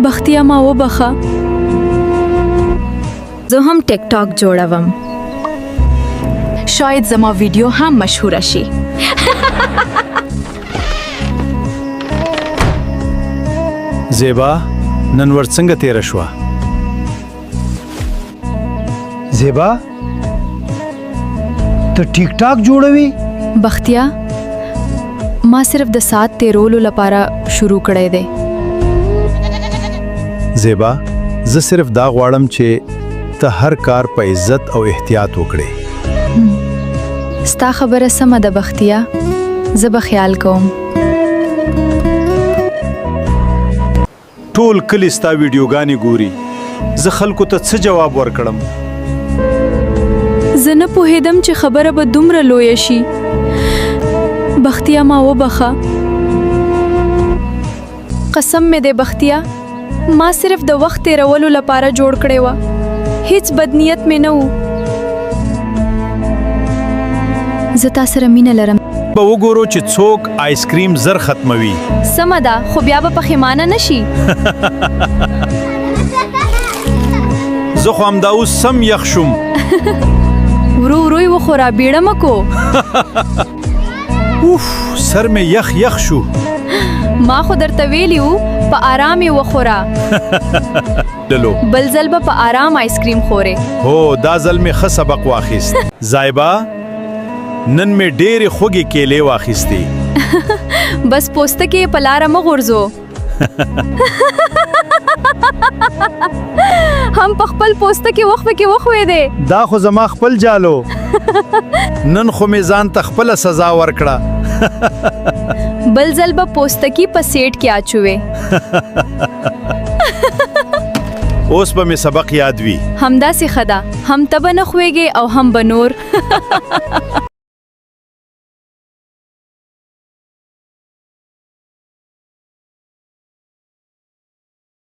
بختیا ما وبخه. زه هم ټیک ټاک جوړوم. شاید زما ویډیو هم مشهوره شي. زیبا نن ور څنګه تیر شوه؟ زیبا ته ټیک ټاک جوړوي؟ بختیا ما صرف د سات تیرولو لپاره شروع کړی دی. زیبا زه صرف دا غواړم چې ته هر کار په عزت او احتیاط وکړې. ستا خبره سمه ده بختیا، زه به خیال کوم. ټول کلی ستا ویډیوګانې ګوري، زه خلکو ته څه جواب ورکړم؟ زه نه پوهېدم چې خبره به دومره لویه شي. بختیا ما وبخه. قسم مې دی بختیا، ما صرف د وخت تیرولو لپاره جوړ کړی و، هیڅ بد نیت مې نه و. زه تا سره مینه لرم. به وګورو چې څوک آیس کریم زر ختموي. سمه ده، خو بیا به پښیمانه نه شي. زه خو همدا اوس سم یخ شوم. ورو ورو یې وخوره، بیړه مه کو. اوف سر مې یخ یخ شو. ما خو درته ویلي وو په آرام یې وخوره. بل ځل به په آرام آیس کریم خورې. هو دا ځل مې ښه سبق واخیست. زایبا نن مې ډېرې خوږې کیلې واخیستې. بس پوستکی یې په لاره مه غورځو. هم په خپل پوستکی وخوېدې. دا خو زما خپل جالو. نن خو مې ځان ته خپله سزا ورکړه. بل ځل به پوستکی په سیټ کې اچوې. اوس به مې سبق یاد وي. همداسې ښه ده، هم ته به نه خوېږې او هم به نور.